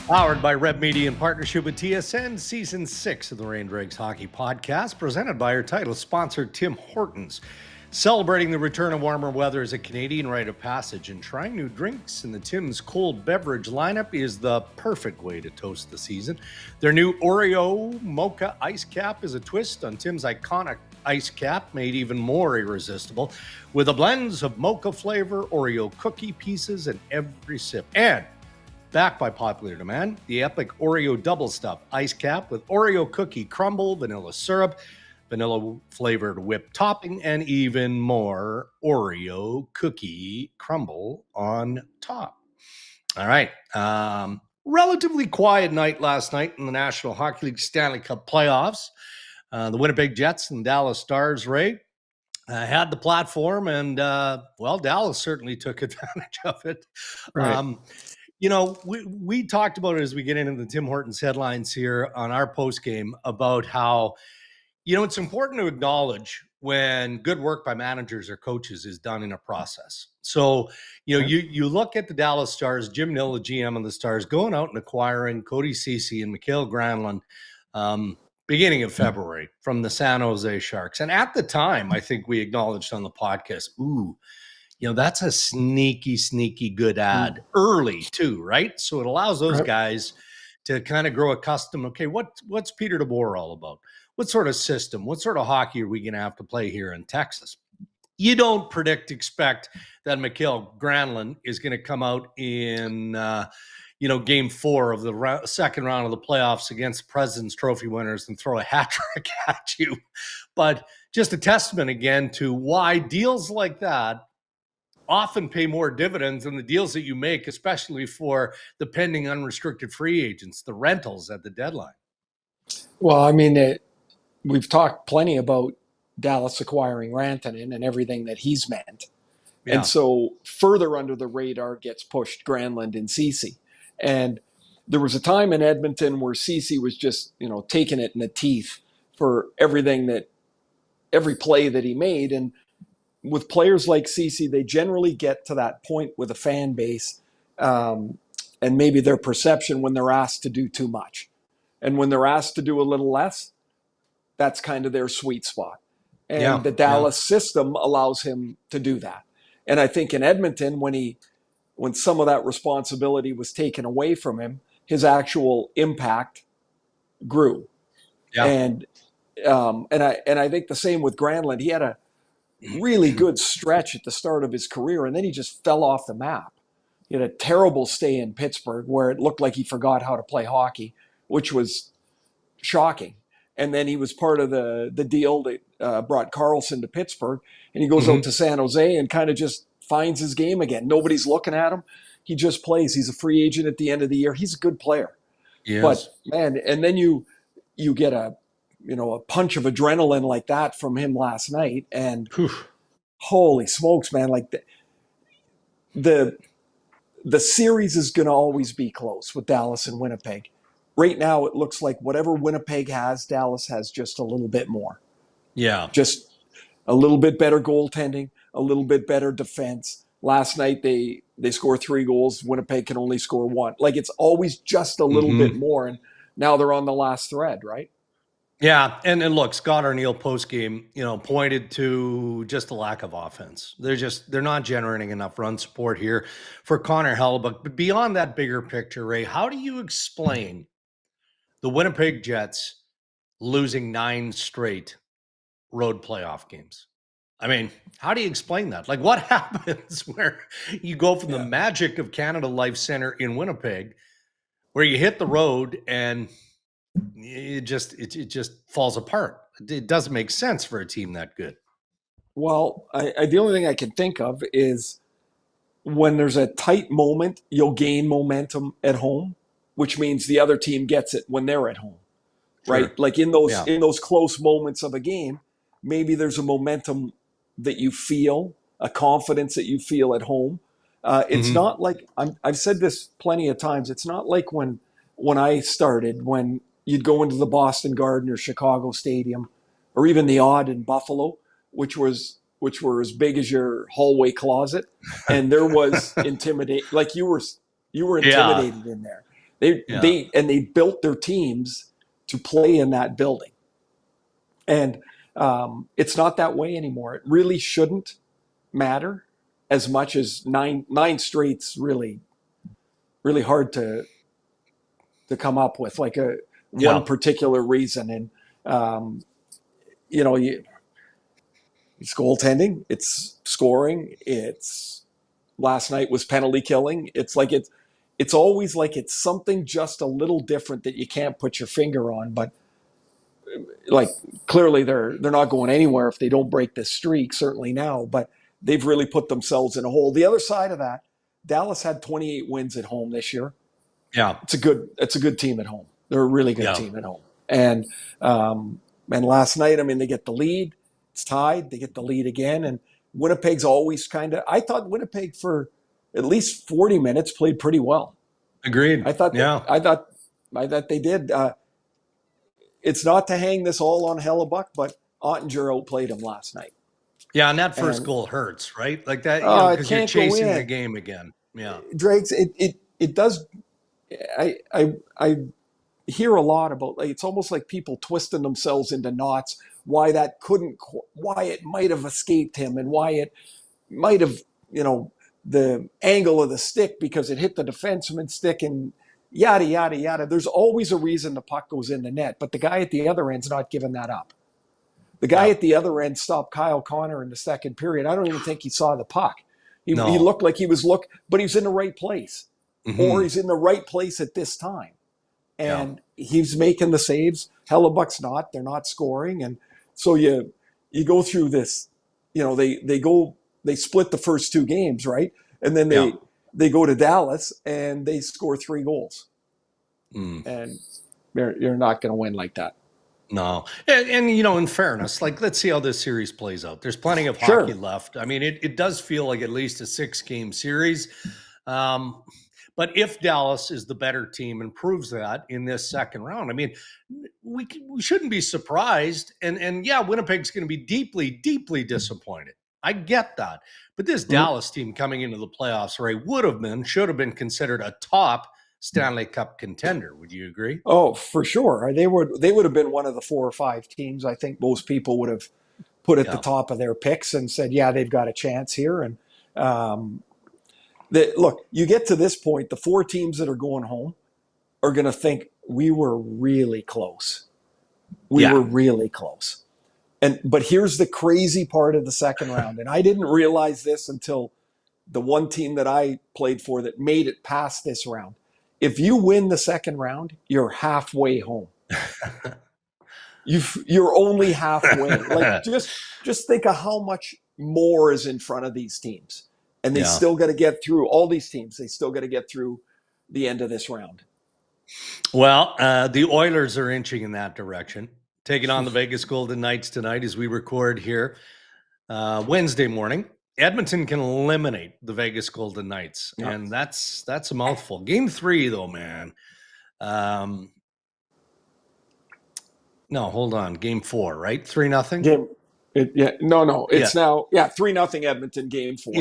Powered by Red Media in partnership with TSN, Season 6 of the Rain Dregs Hockey Podcast, presented by our title sponsor, Tim Hortons. Celebrating the return of warmer weather is a Canadian rite of passage, and trying new drinks in the Tim's cold beverage lineup is the perfect way to toast the season. Their new Oreo Mocha Ice Cap is a twist on Tim's iconic ice cap, made even more irresistible, with a blend of mocha flavor, Oreo cookie pieces in every sip. And backed by popular demand, the epic Oreo Double Stuff Ice Cap with Oreo cookie crumble, vanilla syrup, vanilla-flavored whipped topping, and even more Oreo cookie crumble on top. All right. Relatively quiet night last night in the National Hockey League Stanley Cup playoffs. The Winnipeg Jets and Dallas Stars, Ray, had the platform, and, Dallas certainly took advantage of it. Right. We talked about it as we get into the Tim Hortons headlines here on our postgame about how, it's important to acknowledge when good work by managers or coaches is done in a process. So, you look at the Dallas Stars, Jim Nill, the GM of the Stars, going out and acquiring Cody Ceci and Mikhail Granlund beginning of February from the San Jose Sharks. And at the time, I think we acknowledged on the podcast, that's a sneaky good ad early too, right? So it allows those guys to kind of grow accustomed. Okay, what's Peter DeBoer all about? What sort of system? What sort of hockey are we going to have to play here in Texas? You don't expect that Mikhail Granlund is going to come out in, Game 4 of the second round of the playoffs against President's Trophy winners and throw a hat trick at you. But just a testament again to why deals like that often pay more dividends than the deals that you make, especially for the pending unrestricted free agents, the rentals at the deadline. Well, I mean, we've talked plenty about Dallas acquiring Rantanen and everything that he's meant. Yeah. And so further under the radar gets pushed Granlund and Ceci. And there was a time in Edmonton where Ceci was just, taking it in the teeth for every play that he made. And with players like Ceci, they generally get to that point with a fan base and maybe their perception when they're asked to do too much. And when they're asked to do a little less, that's kind of their sweet spot. And the Dallas system allows him to do that. And I think in Edmonton, when some of that responsibility was taken away from him, his actual impact grew. Yeah. And I think the same with Granlund. He had a really good stretch at the start of his career, and then he just fell off the map. He had a terrible stay in Pittsburgh where it looked like he forgot how to play hockey, which was shocking. And then he was part of the deal that brought Carlson to Pittsburgh, and he goes out to San Jose and kind of just finds his game again. Nobody's looking at him. He just plays. He's a free agent at the end of the year. He's a good player. Yes. But, man, and then you get a punch of adrenaline like that from him last night. And holy smokes, man, like the series is going to always be close with Dallas and Winnipeg. Right now, it looks like whatever Winnipeg has, Dallas has just a little bit more. Yeah. Just a little bit better goaltending, a little bit better defense. Last night, they scored 3 goals. Winnipeg can only score 1. Like, it's always just a little bit more. And now they're on the last thread, right? Yeah, and look, Scott Arniel postgame, pointed to just a lack of offense. They're not generating enough run support here for Connor Hellebuyck. But beyond that bigger picture, Ray, how do you explain the Winnipeg Jets losing 9 straight road playoff games? I mean, how do you explain that? Like, what happens where you go from the magic of Canada Life Center in Winnipeg, where you hit the road and it just falls apart? It doesn't make sense for a team that good. Well, the only thing I can think of is when there's a tight moment, you'll gain momentum at home, which means the other team gets it when they're at home, right? Sure. Like in those close moments of a game, maybe there's a momentum that you feel, a confidence that you feel at home. It's not like I've said this plenty of times. It's not like when I started, when you'd go into the Boston Garden or Chicago Stadium, or even the Odd in Buffalo, which were as big as your hallway closet, and there was intimidate. Like you were intimidated in there. They built their teams to play in that building. And it's not that way anymore. It really shouldn't matter as much as nine straight's really, really hard to come up with, like one particular reason. And it's goaltending, it's scoring, it's last night was penalty killing. It's always like it's something just a little different that you can't put your finger on, but like clearly they're not going anywhere if they don't break this streak, certainly now, but they've really put themselves in a hole. The other side of that, Dallas had 28 wins at home this year. Yeah. It's a good team at home. They're a really good team at home. And last night, I mean, they get the lead, it's tied, they get the lead again. And Winnipeg's always I thought Winnipeg for at least 40 minutes played pretty well. Agreed. I thought they did. It's not to hang this all on Hellebuck, but Ottinger outplayed him last night. Yeah, and that first goal hurts, right? Like that, because you're chasing the game again. Yeah, Drake's it does. I hear a lot about, like, it's almost like people twisting themselves into knots. Why it might have escaped him, and why it might have, the angle of the stick because it hit the defenseman's stick and yada, yada, yada. There's always a reason the puck goes in the net, but the guy at the other end's not giving that up. The guy at the other end stopped Kyle Connor in the second period. I don't even think he saw the puck. He looked like he was but he was in the right place. Mm-hmm. Or he's in the right place at this time. And he's making the saves. Hellebuck's not. They're not scoring. And so you go through this, they split the first two games, right? And then they go to Dallas and they score 3 goals. And you're not going to win like that. No. And in fairness, like, let's see how this series plays out. There's plenty of hockey left. I mean, it does feel like at least a 6-game series. But if Dallas is the better team and proves that in this second round, I mean, we shouldn't be surprised. And Winnipeg's going to be deeply, deeply disappointed. I get that. But this Dallas team coming into the playoffs, Ray, should have been considered a top Stanley Cup contender. Would you agree? Oh, for sure. They would have been one of the 4 or 5 teams I think most people would have put at the top of their picks and said, yeah, they've got a chance here. And look, you get to this point, the 4 teams that are going home are going to think we were really close. We were really close. But here's the crazy part of the second round. And I didn't realize this until the one team that I played for that made it past this round. If you win the second round, you're halfway home. You're only halfway. Like, just think of how much more is in front of these teams. And they still got to get through, all these teams, they still got to get through the end of this round. Well, the Oilers are inching in that direction, taking on the Vegas Golden Knights tonight as we record here Wednesday morning. Edmonton can eliminate the Vegas Golden Knights, and that's a mouthful. Game 3, though, man. No, hold on. Game 4, right? 3-0? It's now 3-0 Edmonton, game 4.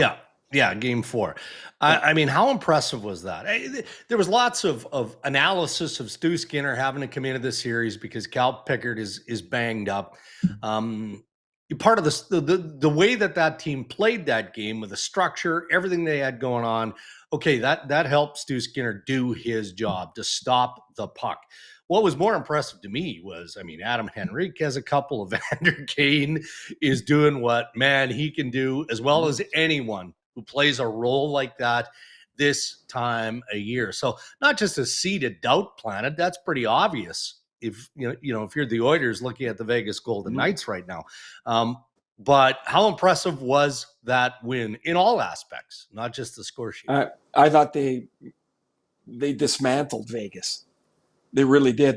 Yeah, game 4. I mean, how impressive was that? There was lots of analysis of Stu Skinner having to come into this series because Cal Pickard is banged up. Part of the way that team played that game with the structure, everything they had going on, okay, that helped Stu Skinner do his job to stop the puck. What was more impressive to me was, I mean, Adam Henrique has a couple of Vander Kane is doing what, man, he can do as well as anyone who plays a role like that this time of year. So not just a seeded doubt planet, that's pretty obvious. If if you're the Oilers looking at the Vegas Golden Knights right now. But how impressive was that win in all aspects, not just the score sheet? I thought they dismantled Vegas. They really did.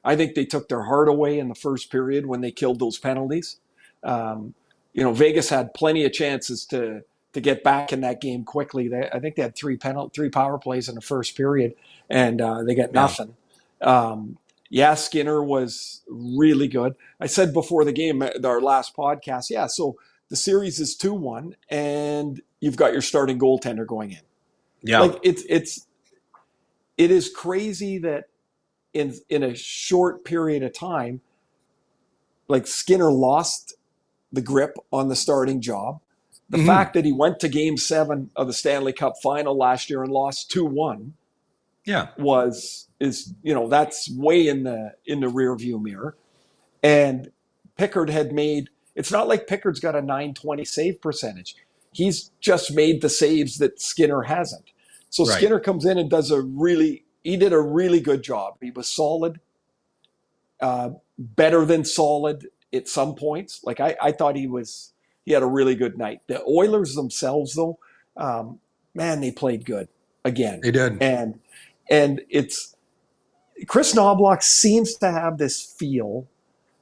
I think they took their heart away in the first period when they killed those penalties. Vegas had plenty of chances to get back in that game quickly. I think they had 3 power plays in the first period, and they got nothing. Skinner was really good. I said before the game, our last podcast, so the series is 2-1, and you've got your starting goaltender going in. Yeah. Like, it's it is crazy that in a short period of time, like Skinner lost the grip on the starting job. The fact that he went to Game 7 of the Stanley Cup Final last year and lost 2-1, that's way in the rearview mirror. And Pickard had made. It's not like Pickard's got a .920 save percentage. He's just made the saves that Skinner hasn't. So Skinner comes in and he did a really good job. He was solid, better than solid at some points. Like I thought he had a really good night. The Oilers themselves, though, man, they played good again. They did. And it's Chris Knobloch seems to have this feel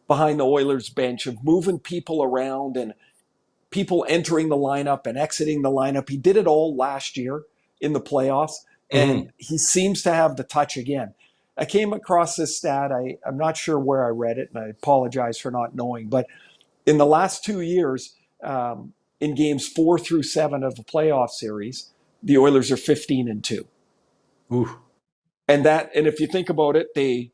behind the Oilers bench of moving people around and people entering the lineup and exiting the lineup. He did it all last year in the playoffs, and he seems to have the touch again. I came across this stat. I'm not sure where I read it, and I apologize for not knowing, but in the last 2 years, in games 4 through 7 of the playoff series, the Oilers are 15-2. Ooh. And if you think about it, they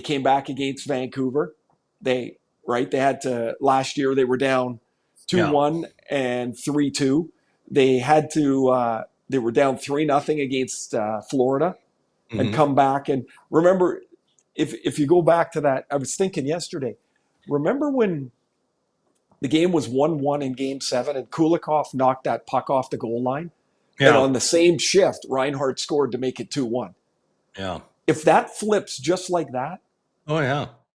came back against Vancouver. They had to, last year they were down 2-1 and 3-2. They had to they were down 3-0 against Florida and come back. And remember, if you go back to that, I was thinking yesterday, remember when the game was 1-1 in Game 7 and Kulikov knocked that puck off the goal line? Yeah. And on the same shift, Reinhart scored to make it 2-1. Yeah. If that flips just like that,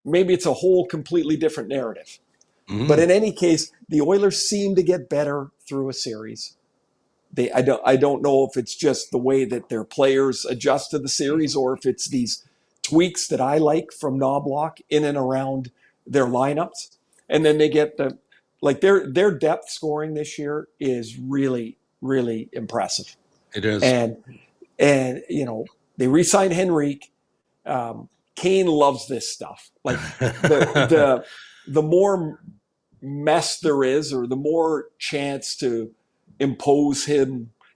maybe it's a whole completely different narrative. But in any case, the Oilers seem to get better through a series. I don't know if it's just the way that their players adjust to the series or if it's these tweaks that I like from Knobloch in and around their lineups. And then they get their depth scoring this year is really, really impressive. It is. And they re-signed Henrique. Kane loves this stuff. Like the more mess there is, or the more chance to impose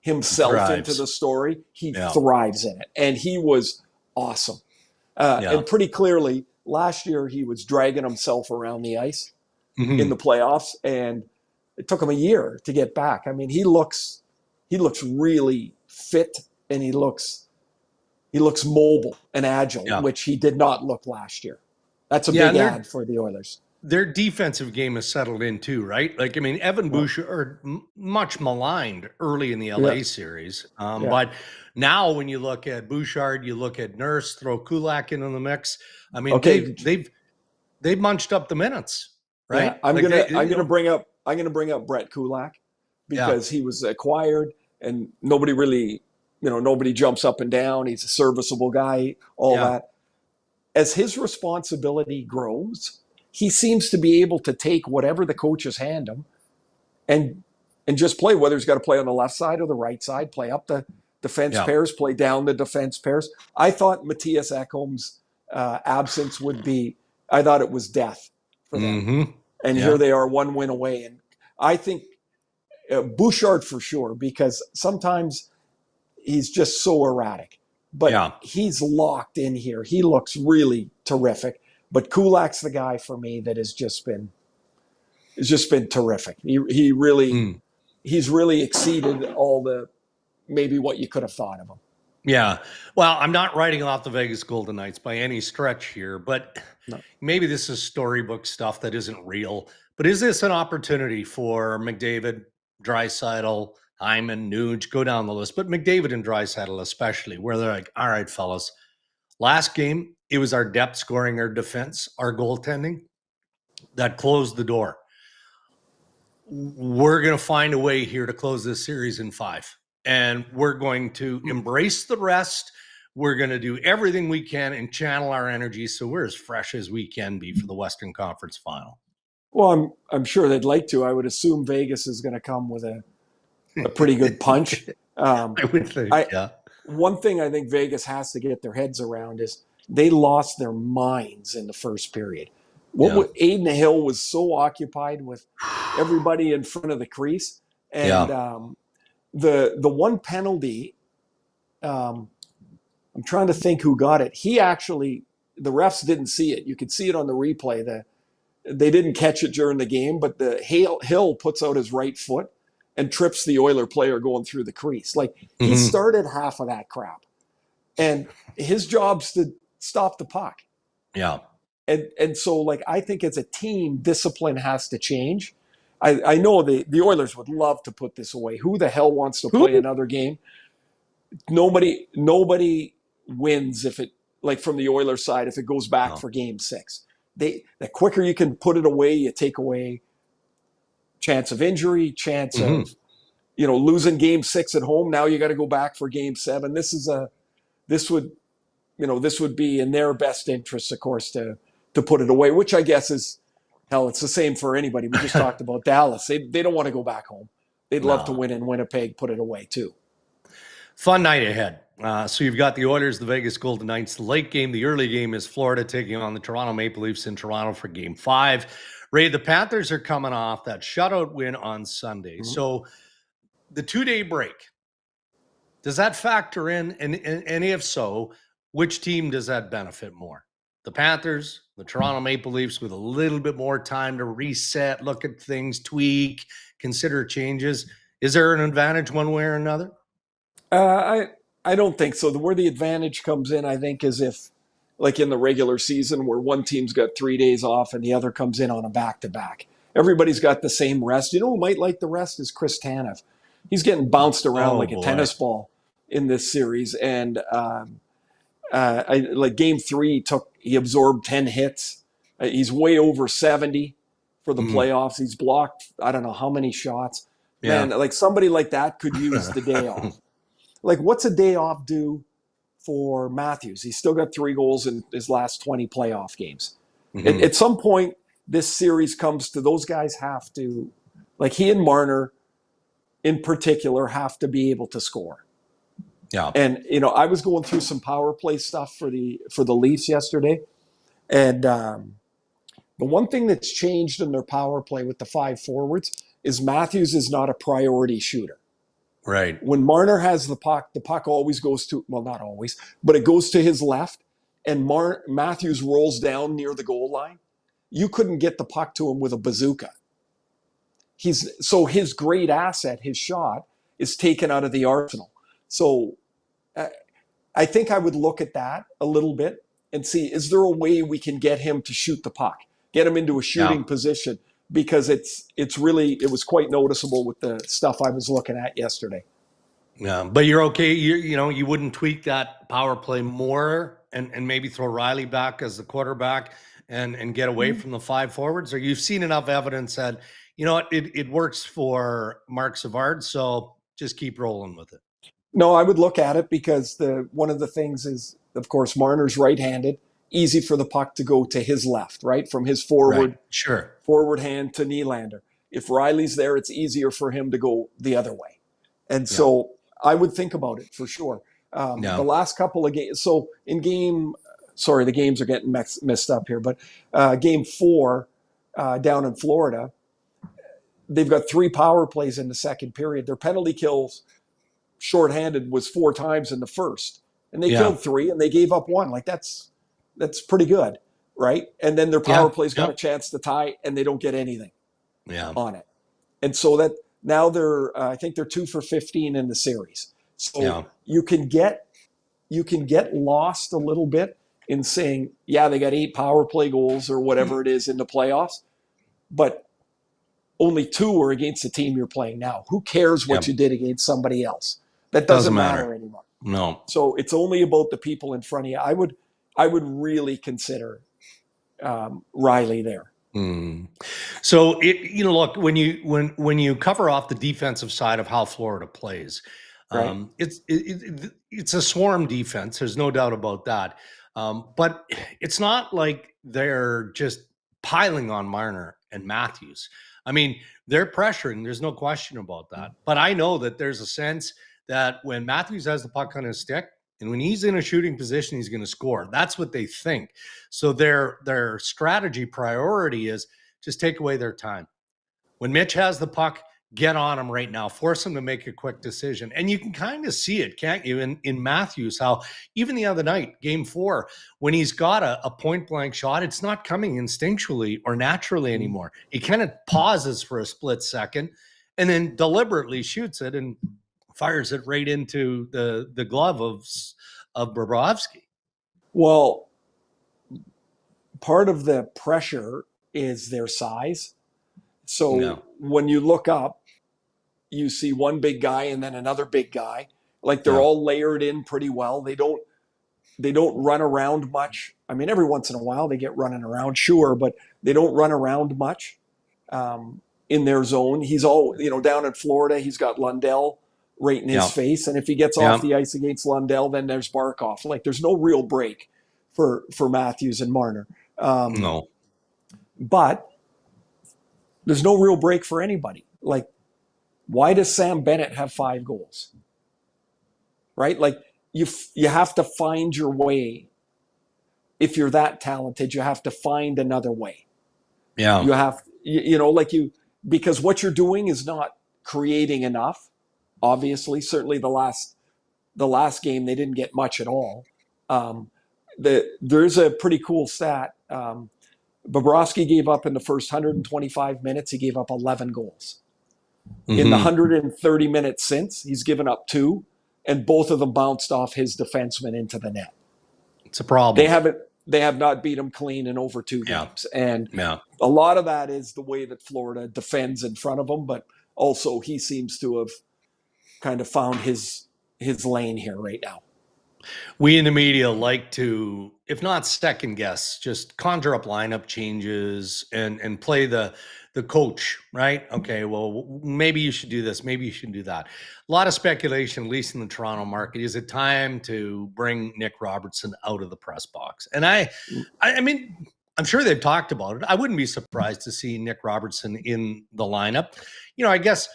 himself into the story, he thrives in it. And he was awesome. And pretty clearly, last year he was dragging himself around the ice in the playoffs, and it took him a year to get back. I mean, he looks really fit, and he looks mobile and agile, which he did not look last year. That's a big add for the Oilers. Their defensive game is settled in too, right? Like, I mean, Evan Bouchard, much maligned early in the LA series. But now when you look at Bouchard, you look at Nurse, throw Kulak into the mix. I mean, they've munched up the minutes, right? Yeah, I'm gonna bring up Brett Kulak because he was acquired and nobody jumps up and down. He's a serviceable guy, all that. As his responsibility grows, he seems to be able to take whatever the coaches hand him and just play, whether he's got to play on the left side or the right side, play up the defense pairs, play down the defense pairs. I thought Matthias Ekholm's absence I thought it was death for them. And here they are 1 win away. And I think Bouchard for sure, because sometimes he's just so erratic. But he's locked in here. He looks really terrific. But Kulak's the guy for me that has just been terrific. He's really exceeded all maybe what you could have thought of him. Yeah. Well, I'm not writing off the Vegas Golden Knights by any stretch here, but maybe this is storybook stuff that isn't real. But is this an opportunity for McDavid, Draisaitl, Hyman, Nuge, go down the list, but McDavid and Draisaitl especially, where they're like, all right, fellas, last game, it was our depth scoring, our defense, our goaltending that closed the door. We're going to find a way here to close this series in 5. And we're going to embrace the rest. We're going to do everything we can and channel our energy so we're as fresh as we can be for the Western Conference Final. Well, I'm sure they'd like to. I would assume Vegas is going to come with a pretty good punch. I would think, One thing I think Vegas has to get their heads around is they lost their minds in the first period. Aiden Hill was so occupied with everybody in front of the crease. And the one penalty, I'm trying to think who got it. He actually, the refs didn't see it. You could see it on the replay. They didn't catch it during the game, but the Hill puts out his right foot and trips the Oiler player going through the crease. Like, he started half of that crap. And his job's to stop the puck. Yeah. And so, like, I think as a team, discipline has to change. I know the Oilers would love to put this away. Who the hell wants to play another game? Nobody wins if it, like, from the Oilers side, if it goes back for game 6. The quicker you can put it away, you take away chance of injury, chance of, losing game 6 at home. Now you got to go back for game 7. This would be in their best interest, of course, to put it away, which I guess is, hell, it's the same for anybody. We just talked about Dallas. They don't want to go back home. They'd love to win in Winnipeg, put it away too. Fun night ahead. So you've got the Oilers, the Vegas Golden Knights. The late game, the early game is Florida taking on the Toronto Maple Leafs in Toronto for game 5. Ray, the Panthers are coming off that shutout win on Sunday. So the 2-day break, does that factor in? And if so, which team does that benefit more? The Panthers, the Toronto Maple Leafs, with a little bit more time to reset, look at things, tweak, consider changes. Is there an advantage one way or another? I don't think so. Where the advantage comes in, I think, is if, like in the regular season, where one team's got 3 days off and the other comes in on a back-to-back. Everybody's got the same rest. You know who might like the rest is Chris Tanev. He's getting bounced around like a tennis ball in this series. And like game 3, he absorbed 10 hits. He's way over 70 for the playoffs. He's blocked, I don't know how many shots. Man, like somebody like that could use the day off. Like, what's a day off do for Matthews? He's still got 3 goals in his last 20 playoff games. At some point, this series comes to those guys have to, like he and Marner in particular, have to be able to score. Yeah. And, I was going through some power play stuff for the Leafs yesterday. And the one thing that's changed in their power play with the 5 forwards is Matthews is not a priority shooter. Right. When Marner has the puck always goes to, well, not always, but it goes to his left, and Matthews rolls down near the goal line. You couldn't get the puck to him with a bazooka. So his great asset, his shot, is taken out of the arsenal. So I think I would look at that a little bit and see, is there a way we can get him to shoot the puck, get him into a shooting position? Because it was quite noticeable with the stuff I was looking at yesterday. Yeah, but you're okay. You wouldn't tweak that power play more and maybe throw Rielly back as the quarterback and get away from the 5 forwards? Or you've seen enough evidence that, it works for Marc Savard, so just keep rolling with it. No, I would look at it because one of the things is, of course, Marner's right-handed. Easy for the puck to go to his left, right? From his forward hand to Nylander. If Rielly's there, it's easier for him to go the other way. And so I would think about it for sure. The last couple of games, so in the games are getting messed up here, but game 4 down in Florida, they've got 3 power plays in the second period. Their penalty kills shorthanded was 4 times in the first. And they killed 3 and they gave up 1. Like that's pretty good, right? And then their power plays got a chance to tie, and they don't get anything on it. And so that now I think they're 2 for 15 in the series. So you can get lost a little bit in saying, they got 8 power play goals or whatever it is in the playoffs, but only 2 are against the team you're playing now. Who cares what you did against somebody else? That doesn't matter anymore. No. So it's only about the people in front of you. I would really consider Rielly there. So look, when you cover off the defensive side of how Florida plays, right. It's a swarm defense. There's no doubt about that. But it's not like they're just piling on Marner and Matthews. I mean, they're pressuring. There's no question about that. But I know that there's a sense that when Matthews has the puck on his stick, and when he's in a shooting position, he's going to score. That's what they think. So their strategy priority is just take away their time. When Mitch has the puck, get on him right now, force him to make a quick decision. And you can kind of see it, can't you, in Matthews, how even the other night, game 4, when he's got a point blank shot, it's not coming instinctually or naturally anymore. He kind of pauses for a split second and then deliberately shoots it and fires it right into the glove of Bobrovsky. Well, part of the pressure is their size. So when you look up, you see one big guy and then another big guy. Like they're all layered in pretty well. They don't run around much. I mean, every once in a while they get running around, sure, but they don't run around much in their zone. He's all, down in Florida, he's got Lundell right in his face. And if he gets off the ice against Lundell, then there's Barkov. Like there's no real break for Matthews and Marner. No. But there's no real break for anybody. Like, why does Sam Bennett have 5 goals? Right? Like, you have to find your way. If you're that talented, you have to find another way. Yeah. You have, because what you're doing is not creating enough. Obviously, certainly the last game, they didn't get much at all. There's a pretty cool stat. Bobrovsky gave up in the first 125 minutes, he gave up 11 goals. In the 130 minutes since, he's given up 2, and both of them bounced off his defenseman into the net. It's a problem. They have not beat him clean in over 2 games. And a lot of that is the way that Florida defends in front of him, but also he seems to have kind of found his lane here right now. We in the media like to, if not second guess, just conjure up lineup changes and play the coach, right? Okay, well, maybe you should do this. Maybe you should do that. A lot of speculation, at least in the Toronto market. Is it time to bring Nick Robertson out of the press box? And I mean, I'm sure they've talked about it. I wouldn't be surprised to see Nick Robertson in the lineup. I guess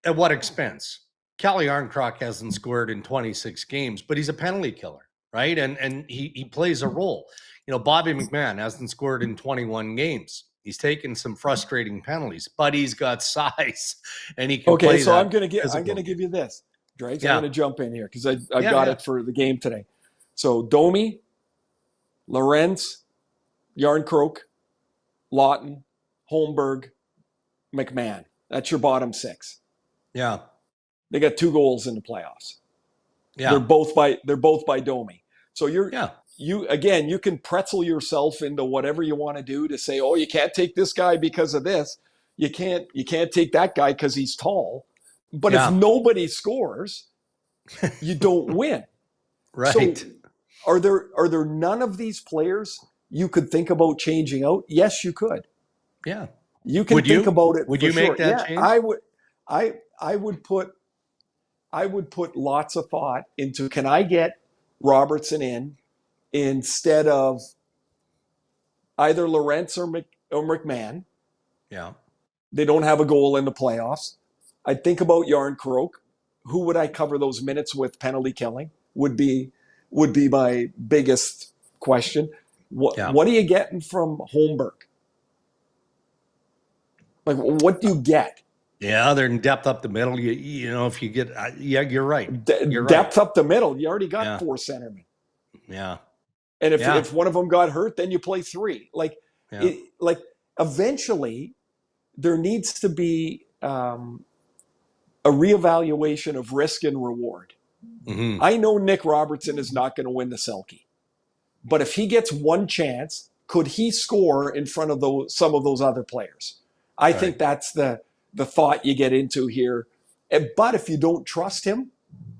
at what expense? Calle Jarnkrok hasn't scored in 26 games, but he's a penalty killer, right? And he plays a role. Bobby McMahon hasn't scored in 21 games. He's taken some frustrating penalties, but he's got size, and he can play. Okay, so I'm going to give you this, Drake. I'm going to jump in here because I got it for the game today. So Domi, Lorenz, Jarnkrok, Lawton, Holmberg, McMahon. That's your bottom 6. Yeah. They got 2 goals in the playoffs. Yeah. They're both by Domi. So you can pretzel yourself into whatever you want to do to say, oh, you can't take this guy because of this. You can't take that guy because he's tall. But if nobody scores, you don't win. Right. So are there none of these players you could think about changing out? Yes, you could. Yeah. You can think about it. Would you make that change? I would put lots of thought into, can I get Robertson in instead of either Lorentz or McMahon? Yeah. They don't have a goal in the playoffs. I'd think about Jarnkrok. Who would I cover those minutes with penalty killing? Would be my biggest question. What are you getting from Holmberg? Like, what do you get? Yeah, other than depth up the middle, if you get, you're right. Depth up the middle. You already got 4 centermen. Yeah. And if one of them got hurt, then you play 3. Eventually, there needs to be a reevaluation of risk and reward. Mm-hmm. I know Nick Robertson is not going to win the Selke, but if he gets one chance, could he score in front of some of those other players? I think that's the thought you get into here. But if you don't trust him,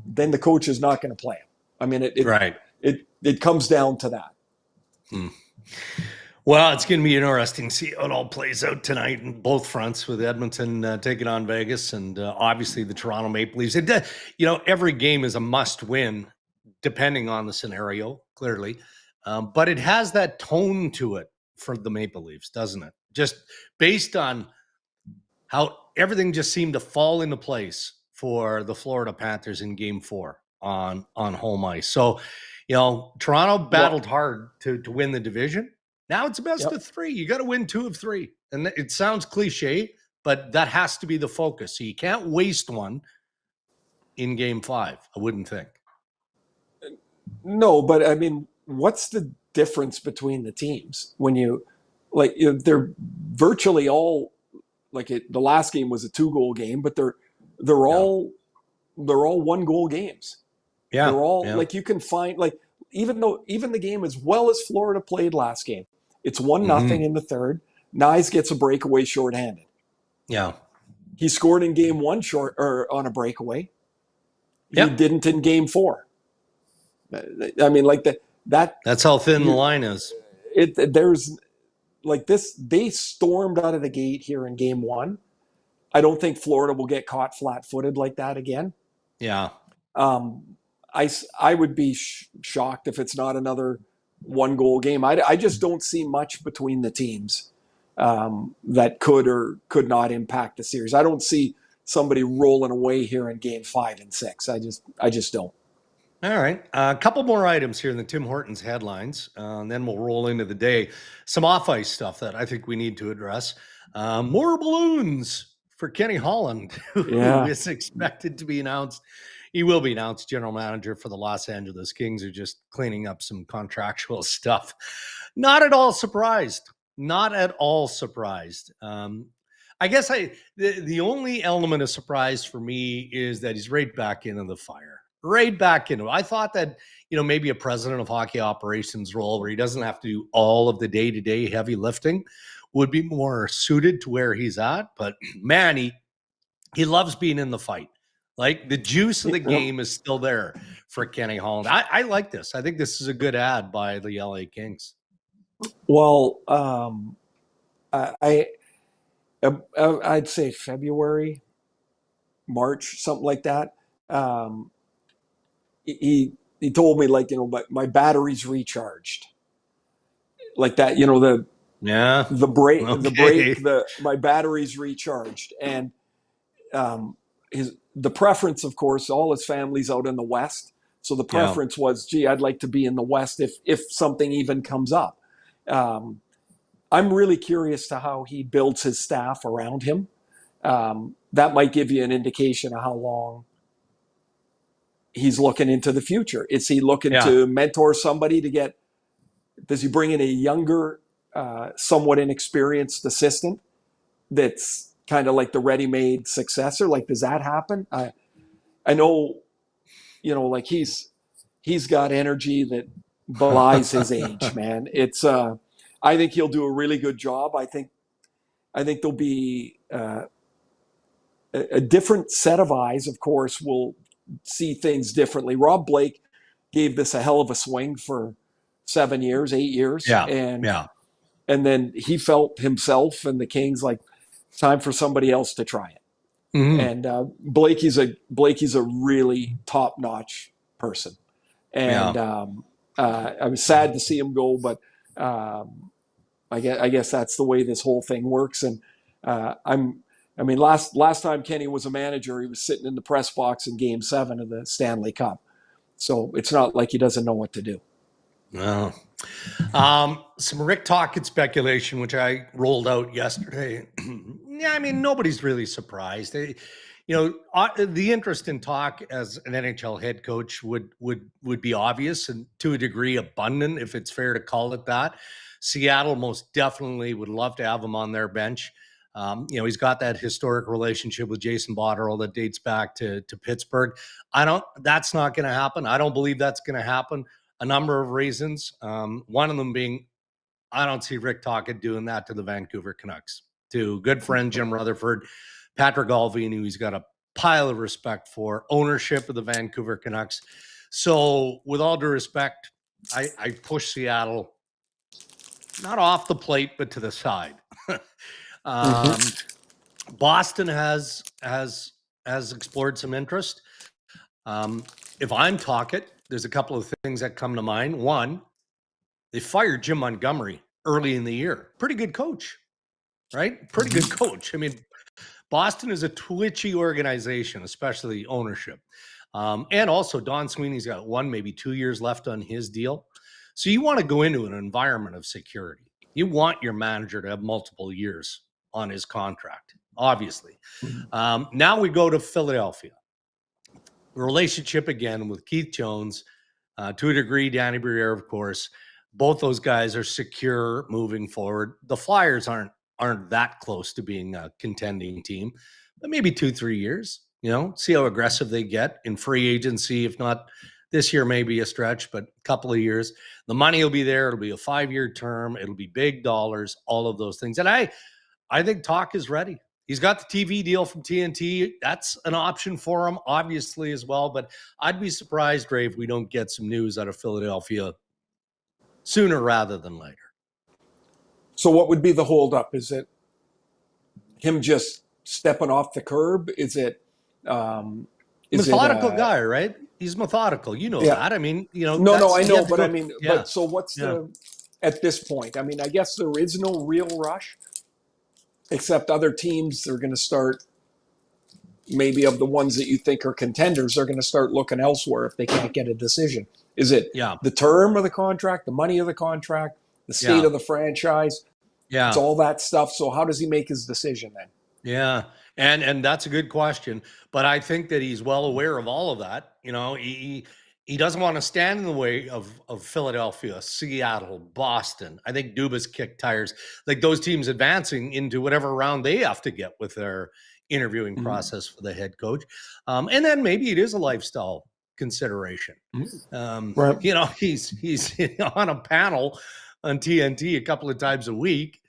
then the coach is not going to play him. I mean, it comes down to that. Well, it's going to be interesting to see how it all plays out tonight in both fronts, with Edmonton taking on Vegas and obviously the Toronto Maple Leafs. Every game is a must-win, depending on the scenario, clearly. But it has that tone to it for the Maple Leafs, doesn't it? Just based on how everything just seemed to fall into place for the Florida Panthers in Game 4 on home ice. So, Toronto battled hard to win the division. Now it's a best of 3. You got to win 2 of 3. And it sounds cliche, but that has to be the focus. So you can't waste one in game 5, I wouldn't think. No, but I mean, what's the difference between the teams when they're virtually all the last game was a 2-goal game, but they're all 1-goal games. Yeah. They're all you can find even the game as well as Florida played last game, it's 1-0 in the third. Nyes gets a breakaway shorthanded. Yeah. He scored in game 1 on a breakaway. He didn't in game 4. I mean, that's how thin the line is. There's this, they stormed out of the gate here in game 1. I don't think Florida will get caught flat-footed like that again. Yeah. I would be shocked if it's not another 1-goal game. I just don't see much between the teams that could or could not impact the series. I don't see somebody rolling away here in game 5 and 6. I just don't. All right. A couple more items here in the Tim Hortons headlines, and then we'll roll into the day. Some off-ice stuff that I think we need to address. More balloons for Kenny Holland, who is expected to be announced. He will be announced general manager for the Los Angeles Kings. Are just cleaning up some contractual stuff. Not at all surprised. Not at all surprised. I guess the only element of surprise for me is that he's right back into the fire. Right back into it. I thought that, maybe a president of hockey operations role where he doesn't have to do all of the day-to-day heavy lifting would be more suited to where he's at. But Manny, he loves being in the fight. Like the juice of the game is still there for Kenny Holland. I like this. I think this is a good ad by the LA Kings. Well, I'd say February, March, something like that. He told me my battery's recharged, like that. My battery's recharged, and the preference, of course, all his family's out in the West, so the preference was, I'd like to be in the West if something even comes up. I'm really curious to how he builds his staff around him. That might give you an indication of how long he's looking into the future. Is he looking to mentor somebody does he bring in a younger, somewhat inexperienced assistant that's kind of like the ready-made successor? Does that happen? I know, he's got energy that belies his age, man. It's, I think he'll do a really good job. I think there'll be a different set of eyes, of course, will see things differently. Rob Blake gave this a hell of a swing for 8 years. And then he felt himself and the Kings it's time for somebody else to try it. And Blakey's a really top-notch person. And I was sad to see him go, but I guess that's the way this whole thing works. And last time Kenny was a manager, he was sitting in the press box in Game 7 of the Stanley Cup. So it's not like he doesn't know what to do. No. Some Rick Tocchet speculation, which I rolled out yesterday. Nobody's really surprised. The interest in Tocchet as an NHL head coach would be obvious and to a degree abundant, if it's fair to call it that. Seattle most definitely would love to have him on their bench. He's got that historic relationship with Jason Botterill that dates back to Pittsburgh. That's not going to happen. I don't believe that's going to happen. A number of reasons. One of them being, I don't see Rick Tocchet doing that to the Vancouver Canucks. To good friend Jim Rutherford, Patrick Allvin, who he's got a pile of respect for, ownership of the Vancouver Canucks. So with all due respect, I push Seattle not off the plate, but to the side. Boston has explored some interest. If I'm Tocchet, there's a couple of things that come to mind. One, they fired Jim Montgomery early in the year. Pretty good coach, right? Pretty good coach. Boston is a twitchy organization, especially ownership. And also Don Sweeney's got 1, maybe 2 years left on his deal. So you want to go into an environment of security. You want your manager to have multiple years on his contract. obviously. Now we go to Philadelphia. Relationship again with Keith Jones, to a degree, Danny Briere, of course. Both those guys are secure moving forward. The Flyers aren't that close to being a contending team, but maybe 2-3 years, see how aggressive they get in free agency. If not this year, maybe a stretch, but a couple of years. The money will be there. It'll be a 5-year term. It'll be big dollars, all of those things. And I think Tocchet is ready. He's got the TV deal from TNT. That's an option for him, obviously, as well. But I'd be surprised, Ray, if we don't get some news out of Philadelphia sooner rather than later. So what would be the holdup? Is it him just stepping off the curb? Is it methodical guy, right? He's methodical. You know that. I mean, No, I know, but I mean, but so what's the at this point? I mean, I guess there is no real rush, except other teams are going to start. Maybe of the ones that you think are contenders are going to start looking elsewhere if they can't get a decision. Is it the term of the contract, the money of the contract, the state of the franchise? Yeah. It's all that stuff. So how does he make his decision then? Yeah. And that's a good question. But I think that he's well aware of all of that. He doesn't want to stand in the way of Philadelphia, Seattle, Boston. I think Dubas kicked tires. Like those teams advancing into whatever round they have to get with their interviewing process for the head coach. And then maybe it is a lifestyle consideration. Right. He's on a panel on TNT a couple of times a week,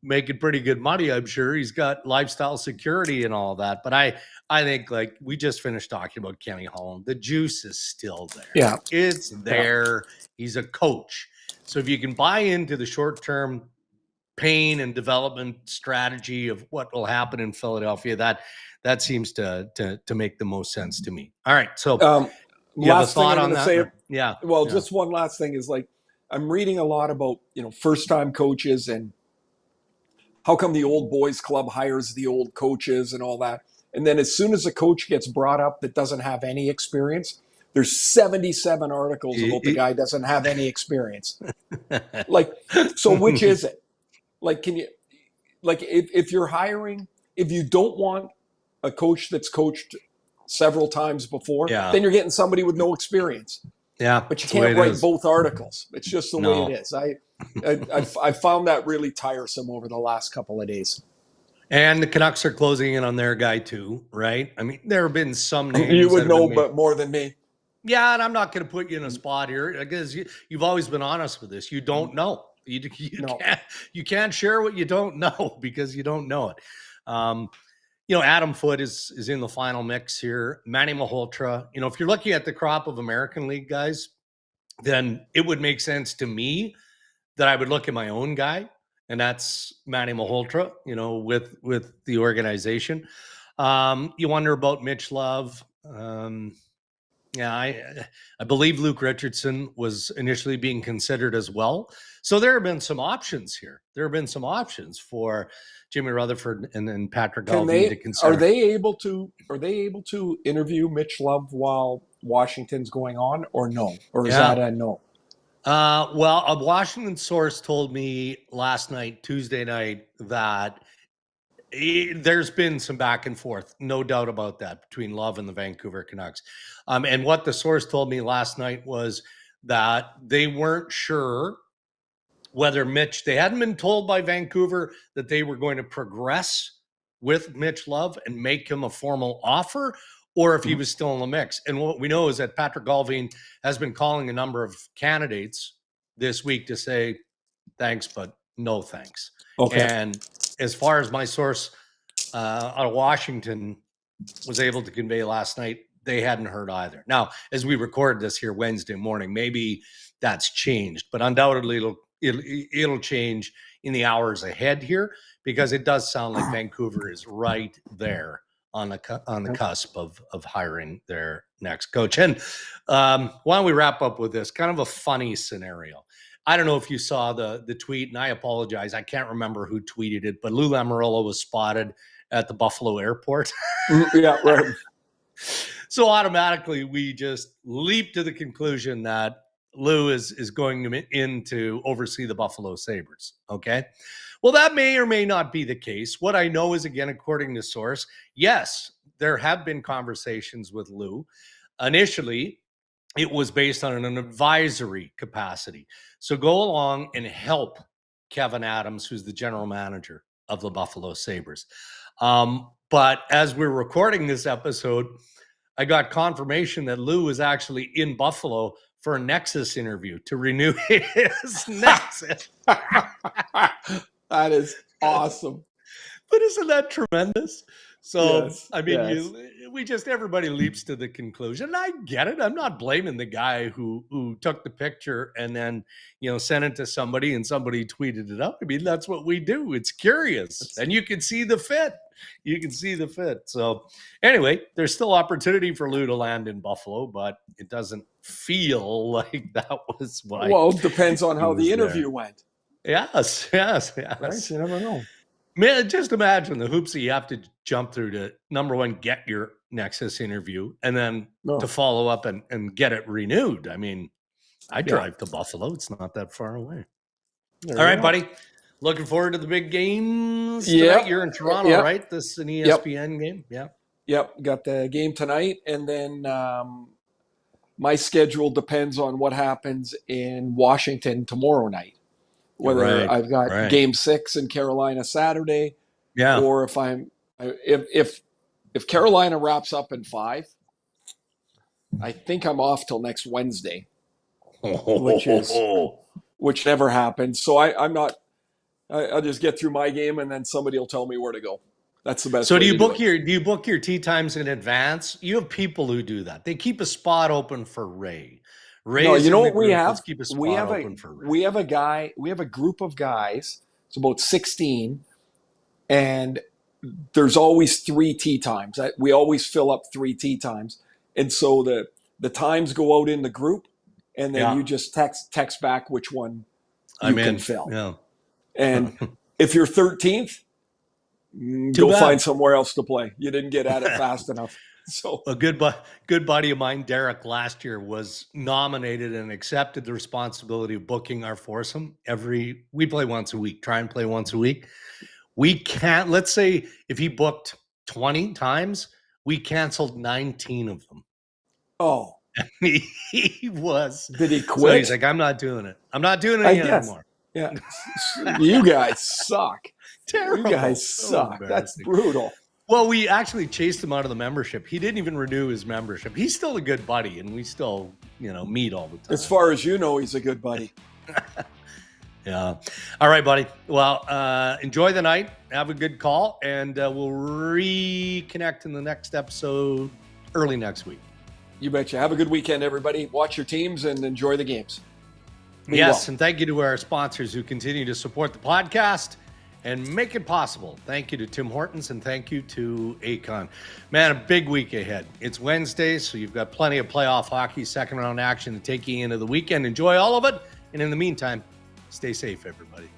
making pretty good money. I'm sure he's got lifestyle security and all that. But I think, like we just finished talking about Kenny Holland, the juice is still there. Yeah, it's there. He's a coach. So if you can buy into the short-term pain and development strategy of what will happen in Philadelphia, that seems to make the most sense to me. All right. So you have a thought on that? Just one last thing is, like, I'm reading a lot about, first-time coaches and how come the old boys club hires the old coaches and all that. And then as soon as a coach gets brought up that doesn't have any experience, there's 77 articles about the guy doesn't have any experience. Like, so which is it? Like, can you, like, if you're hiring, if you don't want a coach that's coached several times before, then you're getting somebody with no experience. Yeah, but you can't write both articles. It's just the way it is. I found that really tiresome over the last couple of days. And the Canucks are closing in on their guy too, right? I mean, there have been some names. You would know, but more than me. Yeah, and I'm not going to put you in a spot here because you've always been honest with this. You don't know. You can't share what you don't know because you don't know it. Adam Foote is in the final mix here. Manny Malhotra. If you're looking at the crop of American League guys, then it would make sense to me that I would look at my own guy, and that's Manny Malhotra. With the organization. You wonder about Mitch Love. I believe Luke Richardson was initially being considered as well. So there have been some options here. There have been some options for Jimmy Rutherford and Patrick Galvin to consider. Are they able to interview Mitch Love while Washington's going on, or no? Or is that a no? Well, a Washington source told me last night, Tuesday night, that there's been some back and forth, no doubt about that, between Love and the Vancouver Canucks. And what the source told me last night was that they weren't sure whether they hadn't been told by Vancouver that they were going to progress with Mitch Love and make him a formal offer, or if he was still in the mix. And what we know is that Patrick Galvin has been calling a number of candidates this week to say, thanks, but no thanks. Okay. And as far as my source out of Washington was able to convey last night, they hadn't heard either. Now, as we record this here Wednesday morning, maybe that's changed, but undoubtedly it'll change in the hours ahead here, because it does sound like Vancouver is right there on the cusp of hiring their next coach. And why don't we wrap up with this kind of a funny scenario? I don't know if you saw the tweet, and I apologize, I can't remember who tweeted it, but Lou Lamoriello was spotted at the Buffalo airport. Yeah, right. So automatically we just leap to the conclusion that Lou is going in to oversee the Buffalo Sabres. Okay. Well, that may or may not be the case. What I know is, again, according to source, yes, there have been conversations with Lou. Initially, it was based on an advisory capacity. So go along and help Kevin Adams, who's the general manager of the Buffalo Sabres. But as we're recording this episode, I got confirmation that Lou was actually in Buffalo for a Nexus interview to renew his Nexus. That is awesome. But isn't that tremendous? So, Yes, I mean, yes. everybody leaps to the conclusion. I get it. I'm not blaming the guy who took the picture and then, sent it to somebody and somebody tweeted it up. I mean, that's what we do. It's curious. And you can see the fit. So anyway, there's still opportunity for Lou to land in Buffalo, but it doesn't feel like that was why. Well, it depends on how the interview went. Yes. Right? You never know. Man, just imagine the hoops that you have to jump through to, number one, get your Nexus interview, and then to follow up and get it renewed. I mean, I drive to Buffalo. It's not that far away. All right, buddy. Looking forward to the big games tonight. You're in Toronto, right? This is an ESPN game. Yeah. Yep. Got the game tonight. And then my schedule depends on what happens in Washington tomorrow night. Whether I've got Game 6 in Carolina Saturday, or if Carolina wraps up in 5, I think I'm off till next Wednesday, which never happens. So I'm not. I'll just get through my game, and then somebody will tell me where to go. That's the best. So do you book your tee times in advance? You have people who do that. They keep a spot open for Ray. No, you know what we have? We have a group of guys. It's about 16, and there's always 3 tee times. We always fill up 3 tee times, and so the times go out in the group, and then you just text back which one you can fill. Yeah. And if you're 13th, go find somewhere else to play. You didn't get at it fast enough. So a good buddy of mine, Derek, last year was nominated and accepted the responsibility of booking our foursome. We play once a week, try and play once a week. We can't, let's say if he booked 20 times, we canceled 19 of them. Oh. He was. Did he quit? So he's like, I'm not doing it. I'm not doing it anymore. Yeah. You guys suck. Terrible. You guys suck. That's brutal. Well, we actually chased him out of the membership. He didn't even renew his membership. He's still a good buddy, and we still, meet all the time. As far as you know, he's a good buddy. Yeah. All right, buddy. Well, enjoy the night. Have a good call, and we'll reconnect in the next episode early next week. You betcha. Have a good weekend, everybody. Watch your teams and enjoy the games. Yes, and thank you to our sponsors who continue to support the podcast and make it possible. Thank you to Tim Hortons and thank you to Akon. Man, a big week ahead. It's Wednesday, so you've got plenty of playoff hockey, second round action to take you into the weekend. Enjoy all of it. And in the meantime, stay safe, everybody.